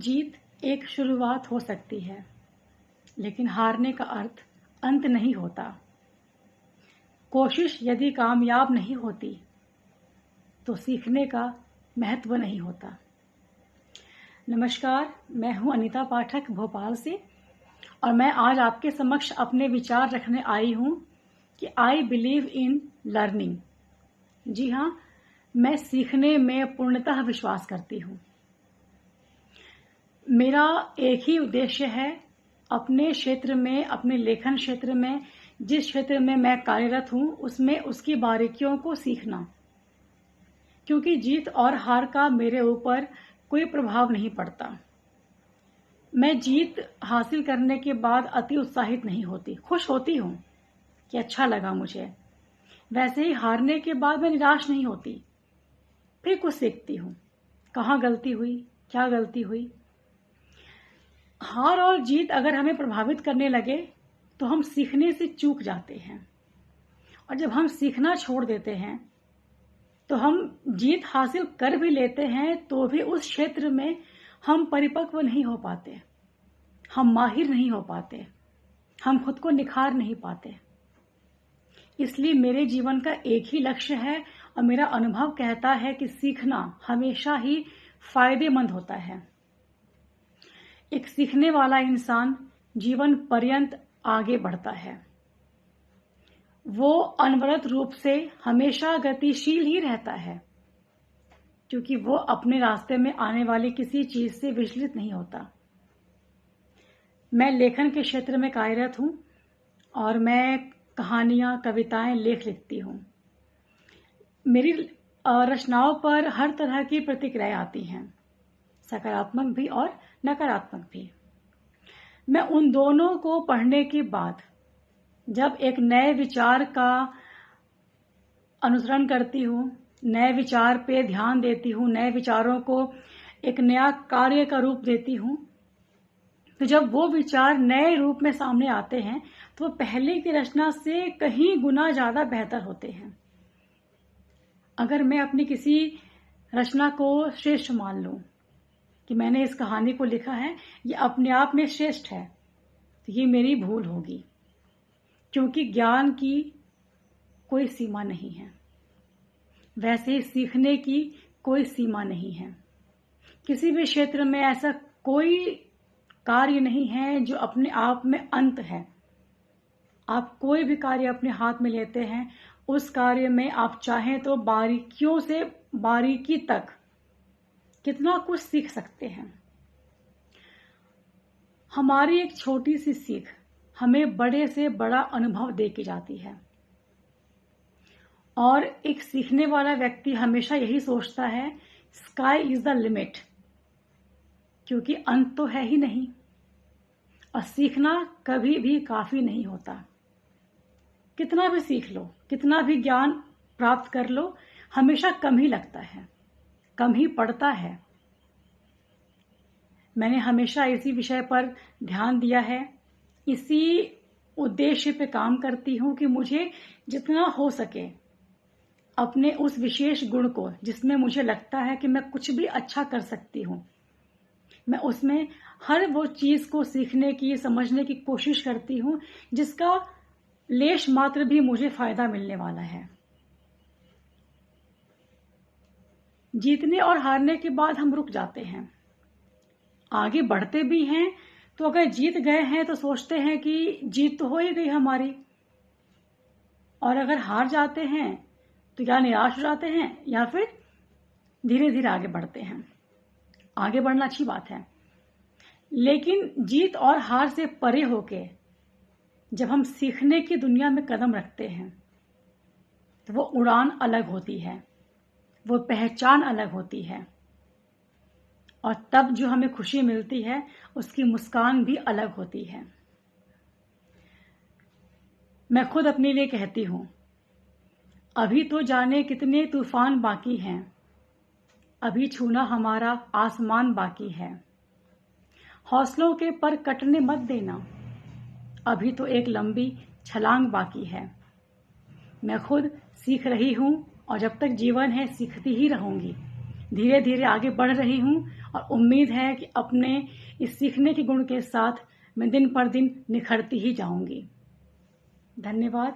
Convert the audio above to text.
जीत एक शुरुआत हो सकती है, लेकिन हारने का अर्थ अंत नहीं होता। कोशिश यदि कामयाब नहीं होती, तो सीखने का महत्व नहीं होता। नमस्कार, मैं हूं अनीता पाठक भोपाल से और मैं आज आपके समक्ष अपने विचार रखने आई हूं कि आई बिलीव इन लर्निंग। जी हाँ, मैं सीखने में पूर्णतः विश्वास करती हूं। मेरा एक ही उद्देश्य है, अपने क्षेत्र में, अपने लेखन क्षेत्र में, जिस क्षेत्र में मैं कार्यरत हूं, उसमें उसकी बारीकियों को सीखना। क्योंकि जीत और हार का मेरे ऊपर कोई प्रभाव नहीं पड़ता। मैं जीत हासिल करने के बाद अति उत्साहित नहीं होती, खुश होती हूं कि अच्छा लगा मुझे। वैसे ही हारने के बाद मैं निराश नहीं होती, फिर कुछ सीखती हूं, कहाँ गलती हुई, क्या गलती हुई। हार और जीत अगर हमें प्रभावित करने लगे तो हम सीखने से चूक जाते हैं, और जब हम सीखना छोड़ देते हैं तो हम जीत हासिल कर भी लेते हैं तो भी उस क्षेत्र में हम परिपक्व नहीं हो पाते, हम माहिर नहीं हो पाते, हम खुद को निखार नहीं पाते। इसलिए मेरे जीवन का एक ही लक्ष्य है और मेरा अनुभव कहता है कि सीखना हमेशा ही फायदेमंद होता है। एक सीखने वाला इंसान जीवन पर्यंत आगे बढ़ता है। वो अनवरत रूप से हमेशा गतिशील ही रहता है, क्योंकि वो अपने रास्ते में आने वाली किसी चीज से विचलित नहीं होता। मैं लेखन के क्षेत्र में कार्यरत हूं और मैं कहानियां, कविताएं लिखती हूं। मेरी रचनाओं पर हर तरह की प्रतिक्रियाएं आती हैं, सकारात्मक भी और नकारात्मक भी। मैं उन दोनों को पढ़ने के बाद जब एक नए विचार का अनुसरण करती हूँ, नए विचार पे ध्यान देती हूँ, नए विचारों को एक नया कार्य का रूप देती हूँ, तो जब वो विचार नए रूप में सामने आते हैं तो वो पहले की रचना से कहीं गुना ज्यादा बेहतर होते हैं। अगर मैं अपनी किसी रचना को श्रेष्ठ मान लूं कि मैंने इस कहानी को लिखा है, ये अपने आप में श्रेष्ठ है, तो ये मेरी भूल होगी, क्योंकि ज्ञान की कोई सीमा नहीं है, वैसे ही सीखने की कोई सीमा नहीं है। किसी भी क्षेत्र में ऐसा कोई कार्य नहीं है जो अपने आप में अंत है। आप कोई भी कार्य अपने हाथ में लेते हैं, उस कार्य में आप चाहें तो बारीकियों से बारीकी तक कितना कुछ सीख सकते हैं। हमारी एक छोटी सी सीख हमें बड़े से बड़ा अनुभव दे के जाती है, और एक सीखने वाला व्यक्ति हमेशा यही सोचता है, स्काई इज द लिमिट, क्योंकि अंत तो है ही नहीं। और सीखना कभी भी काफी नहीं होता। कितना भी सीख लो, कितना भी ज्ञान प्राप्त कर लो, हमेशा कम ही लगता है, कम ही पड़ता है। मैंने हमेशा इसी विषय पर ध्यान दिया है, इसी उद्देश्य पे काम करती हूं कि मुझे जितना हो सके अपने उस विशेष गुण को, जिसमें मुझे लगता है कि मैं कुछ भी अच्छा कर सकती हूं, मैं उसमें हर वो चीज को सीखने की, समझने की कोशिश करती हूं जिसका लेश मात्र भी मुझे फायदा मिलने वाला है। जीतने और हारने के बाद हम रुक जाते हैं, आगे बढ़ते भी हैं, तो अगर जीत गए हैं तो सोचते हैं कि जीत तो हो ही गई हमारी, और अगर हार जाते हैं तो या निराश हो जाते हैं या फिर धीरे धीरे आगे बढ़ते हैं। आगे बढ़ना अच्छी बात है, लेकिन जीत और हार से परे होके जब हम सीखने की दुनिया में कदम रखते हैं तो वो उड़ान अलग होती है, वो पहचान अलग होती है, और तब जो हमें खुशी मिलती है उसकी मुस्कान भी अलग होती है। मैं खुद अपने लिए कहती हूं, अभी तो जाने कितने तूफान बाकी हैं, अभी छूना हमारा आसमान बाकी है। हौसलों के पर कटने मत देना, अभी तो एक लंबी छलांग बाकी है। मैं खुद सीख रही हूं और जब तक जीवन है सीखती ही रहूंगी। धीरे धीरे आगे बढ़ रही हूं और उम्मीद है कि अपने इस सीखने के गुण के साथ मैं दिन पर दिन निखरती ही जाऊंगी। धन्यवाद।